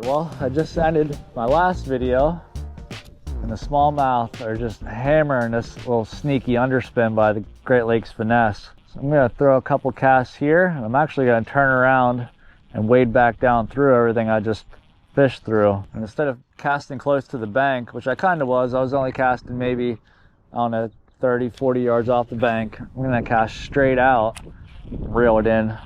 Well, I just ended my last video, and the smallmouth are just hammering this little sneaky underspin by the Great Lakes Finesse. So I'm going to throw a couple casts here, and I'm actually going to turn around and wade back down through everything I just fished through. And instead of casting close to the bank, which I kind of was, I was only casting maybe, I don't know, 30, 40 yards off the bank. I'm going to cast straight out, reel it in.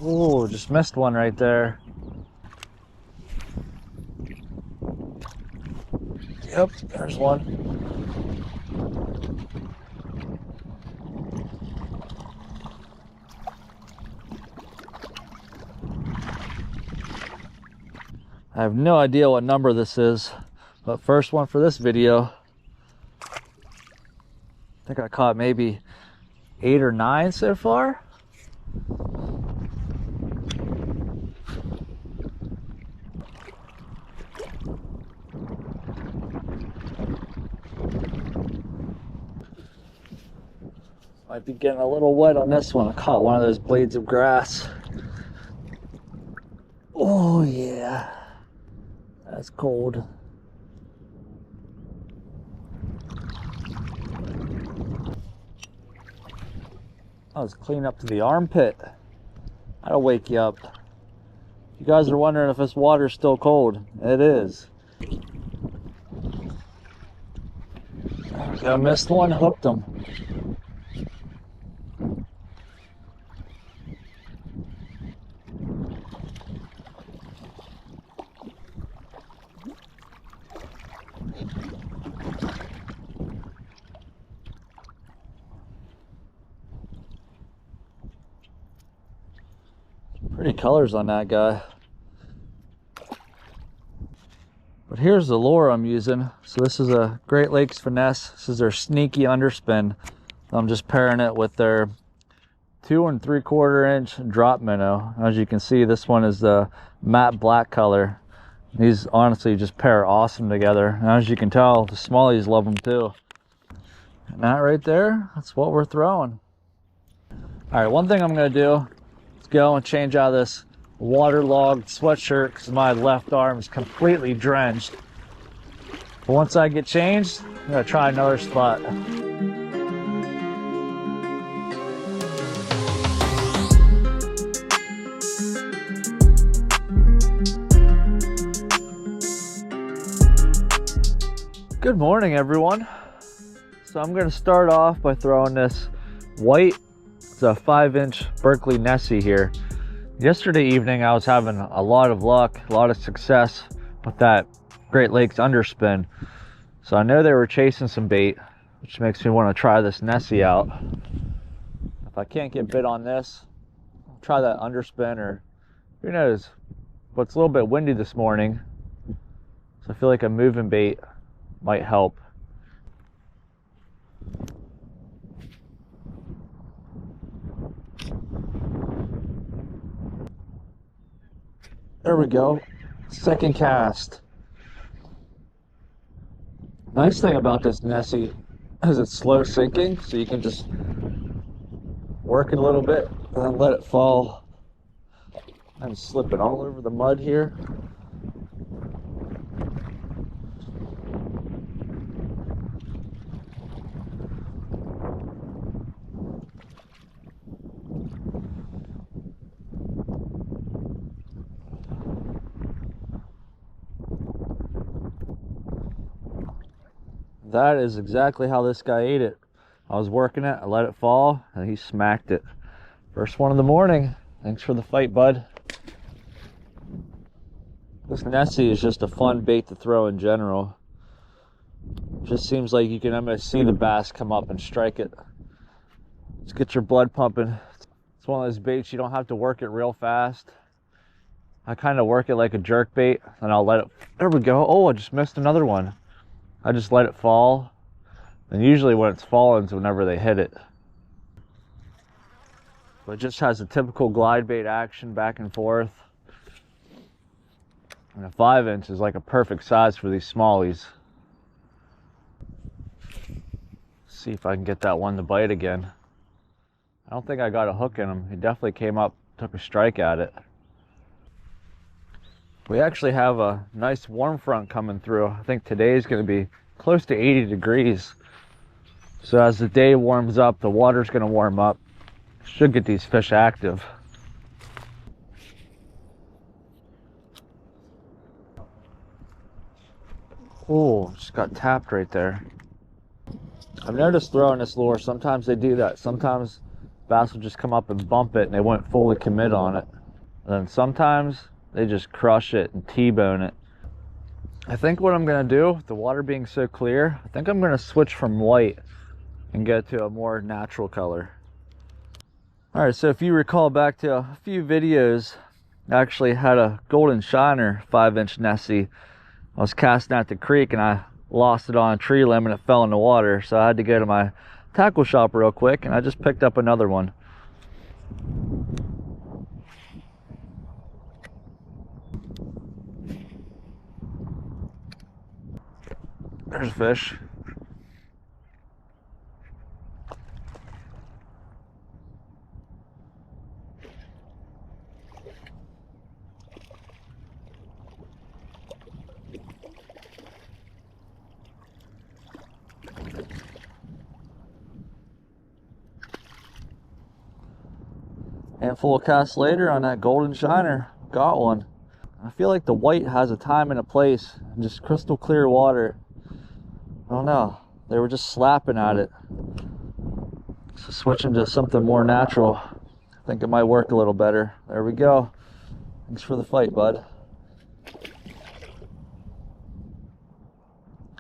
Oh, just missed one right there. Yep, there's one. I have no idea what number this is, but first one for this video. I think I caught maybe 8 or 9 so far. Might be getting a little wet on this one. I caught one of those blades of grass. Oh yeah, that's cold. I was clean up to the armpit. That'll wake you up. You guys are wondering if this water's still cold. It is. I missed one, hooked him. Pretty colors on that guy. But here's the lure I'm using. So this is a Great Lakes Finesse. This is their sneaky underspin. I'm just pairing it with their 2 3/4 inch drop minnow. As you can see, this one is the matte black color. These honestly just pair awesome together. And as you can tell, the smallies love them too. And that right there, that's what we're throwing. All right, one thing I'm gonna do, go and change out of this waterlogged sweatshirt because my left arm is completely drenched. But once I get changed, I'm gonna try another spot. Good morning, everyone. So I'm gonna start off by throwing this white, it's a 5-inch Berkley Nessie here. Yesterday evening I was having a lot of luck, a lot of success with that Great Lakes underspin. So I know they were chasing some bait, which makes me want to try this Nessie out. If I can't get bit on this, I'll try that underspin, or who knows. But it's a little bit windy this morning, so I feel like a moving bait might help. There we go, second cast. Nice thing about this Nessie is it's slow sinking, so you can just work it a little bit and then let it fall. I'm slipping all over the mud here. That is exactly how this guy ate it. I was working it, I let it fall, and he smacked it. First one of the morning. Thanks for the fight, bud. This Nessie is just a fun bait to throw in general. Just seems like you can almost see the bass come up and strike it. Just get your blood pumping. It's one of those baits you don't have to work it real fast. I kind of work it like a jerk bait, and I'll let it, there we go. Oh, I just missed another one. I just let it fall, And usually when it's falling is whenever they hit it. But it just has a typical glide bait action back and forth. And a 5-inch is like a perfect size for these smallies. See if I can get that one to bite again. I don't think I got a hook in him. He definitely came up, took a strike at it. We actually have a nice warm front coming through. I think today's going to be close to 80 degrees. So as the day warms up, the water's going to warm up. Should get these fish active. Oh, just got tapped right there. I've noticed throwing this lure, sometimes they do that. Sometimes bass will just come up and bump it and they won't fully commit on it. And then sometimes they just crush it and T-bone it. I think what I'm going to do, with the water being so clear, I think I'm going to switch from white and go to a more natural color. Alright, so if you recall back to a few videos, I actually had a golden shiner 5-inch Nessie. I was casting at the creek and I lost it on a tree limb and it fell in the water. So I had to go to my tackle shop real quick and I just picked up another one. There's a fish. Handful of casts later on that golden shiner, got one. I feel like the white has a time and a place, and just crystal clear water. I don't know, they were just slapping at it. So switching to something more natural, I think it might work a little better. There we go. Thanks for the fight, bud.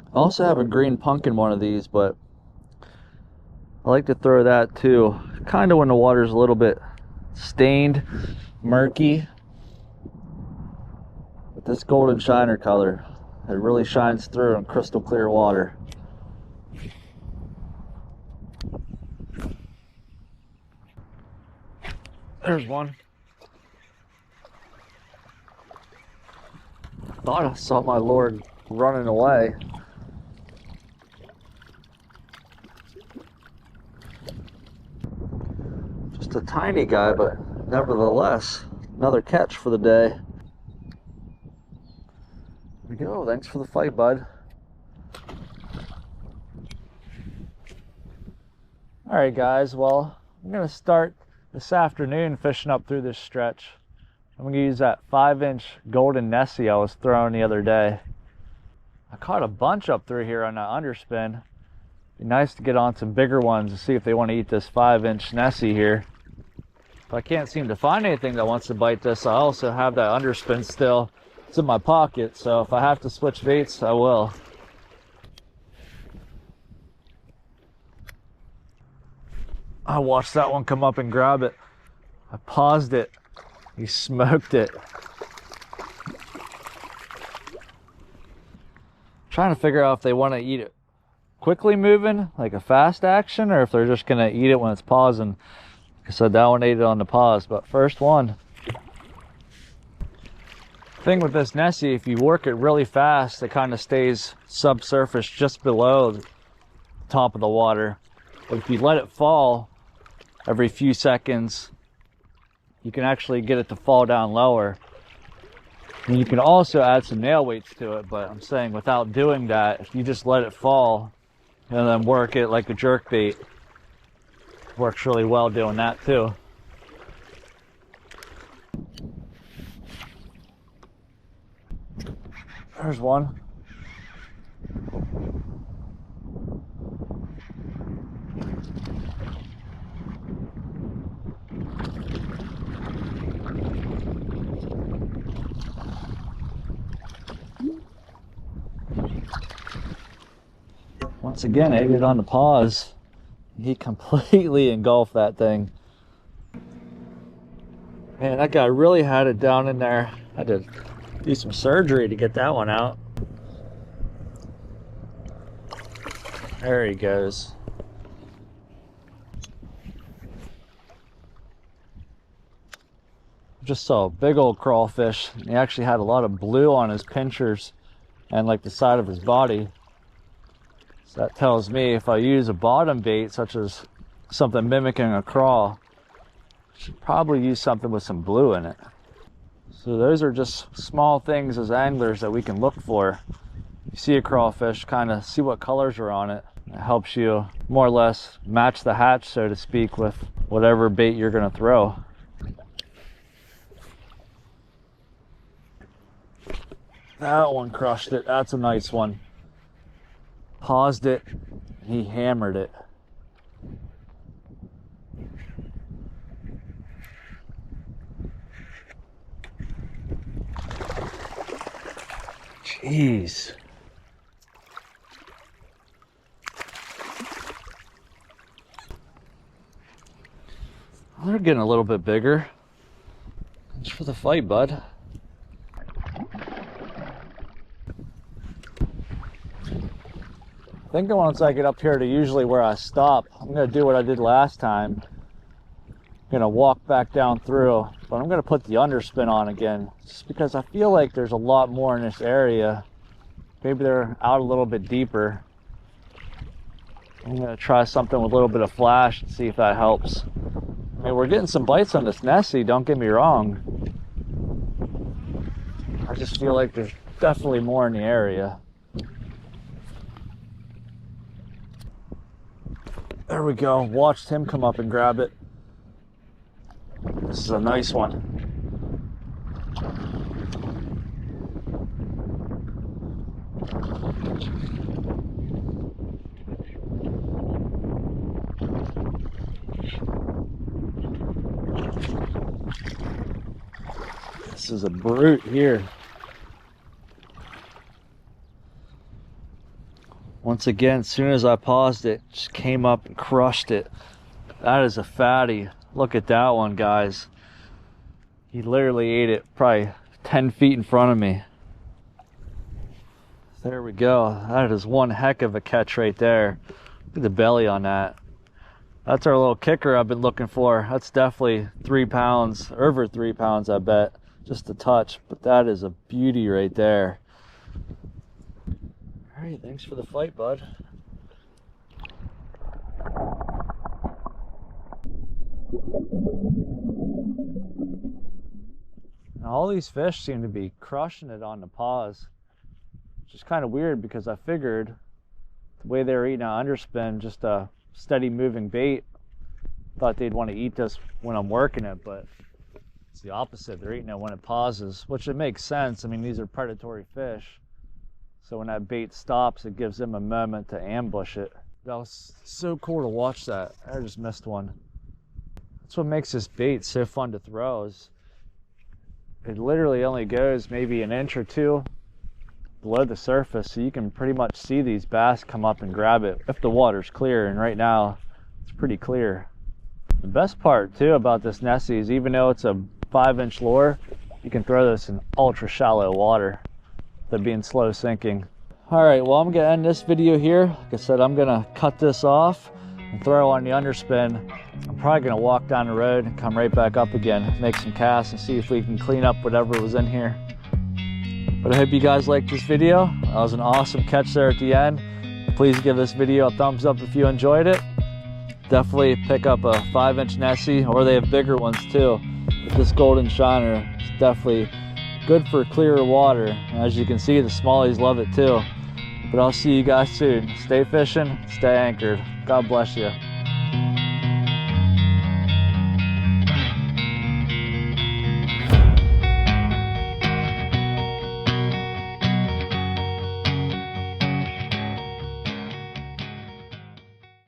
I also have a green pumpkin one of these, but I like to throw that too. Kind of when the water's a little bit stained, murky. But this golden shiner color, it really shines through in crystal clear water. There's one. Thought I saw my lord running away. Just a tiny guy, but nevertheless, another catch for the day. There we go. Thanks for the fight, bud. Alright guys, well, I'm going to start this afternoon fishing up through this stretch. I'm going to use that 5-inch golden Nessie I was throwing the other day. I caught a bunch up through here on that underspin. Be nice to get on some bigger ones to see if they want to eat this 5-inch Nessie here. If I can't seem to find anything that wants to bite this, I also have that underspin still. It's in my pocket, so if I have to switch baits, I will. I watched that one come up and grab it. I paused it. He smoked it. Trying to figure out if they want to eat it quickly moving, like a fast action, or if they're just going to eat it when it's pausing. Like I said, that one ate it on the pause, but first one. Thing with this Nessie, if you work it really fast, it kind of stays subsurface just below the top of the water. But if you let it fall every few seconds, you can actually get it to fall down lower. And you can also add some nail weights to it, but I'm saying without doing that, if you just let it fall and then work it like a jerk bait, works really well doing that too. There's one. Once again, I ate it on the pause. He completely engulfed that thing. Man, that guy really had it down in there. I had to do some surgery to get that one out. There he goes. Just saw a big old crawfish. He actually had a lot of blue on his pinchers and like the side of his body. So that tells me if I use a bottom bait, such as something mimicking a craw, I should probably use something with some blue in it. So those are just small things as anglers that we can look for. You see a crawfish, kind of see what colors are on it. It helps you more or less match the hatch, so to speak, with whatever bait you're going to throw. That one crushed it. That's a nice one. Paused it, he hammered it. Jeez. They're getting a little bit bigger. Thanks for the fight, bud. I think once I get up here to usually where I stop, I'm going to do what I did last time. I'm going to walk back down through, but I'm going to put the underspin on again, just because I feel like there's a lot more in this area. Maybe they're out a little bit deeper. I'm going to try something with a little bit of flash and see if that helps. I mean, we're getting some bites on this Nessie, don't get me wrong. I just feel like there's definitely more in the area. There we go. Watched him come up and grab it. This is a nice one. This is a brute here. Once again, as soon as I paused it, just came up and crushed it. That is a fatty. Look at that one, guys. He literally ate it probably 10 feet in front of me. There we go. That is one heck of a catch right there. Look at the belly on that. That's our little kicker I've been looking for. That's definitely 3 pounds, over 3 pounds, I bet. Just a touch, but that is a beauty right there. All right, thanks for the fight, bud. Now, all these fish seem to be crushing it on the paws, which is kind of weird because I figured the way they were eating on underspin, just a steady moving bait, thought they'd want to eat this when I'm working it, but it's the opposite. They're eating it when it pauses, which it makes sense. I mean, these are predatory fish. So when that bait stops, it gives them a moment to ambush it. That was so cool to watch that. I just missed one. That's what makes this bait so fun to throw. Is it literally only goes maybe an inch or two below the surface, so you can pretty much see these bass come up and grab it if the water's clear, and right now it's pretty clear. The best part too about this Nessie is even though it's a 5-inch lure, you can throw this in ultra shallow water. They're being slow sinking. All right, well, I'm gonna end this video here. Like I said, I'm gonna cut this off and throw on the underspin. I'm probably gonna walk down the road and come right back up again, make some casts and see if we can clean up whatever was in here. But I hope you guys liked this video. That was an awesome catch there at the end. Please give this video a thumbs up if you enjoyed it. Definitely pick up a 5-inch Nessie, or they have bigger ones too. But this golden shiner is definitely good for clearer water. As you can see, the smallies love it too. But I'll see you guys soon. Stay fishing, stay anchored. God bless you.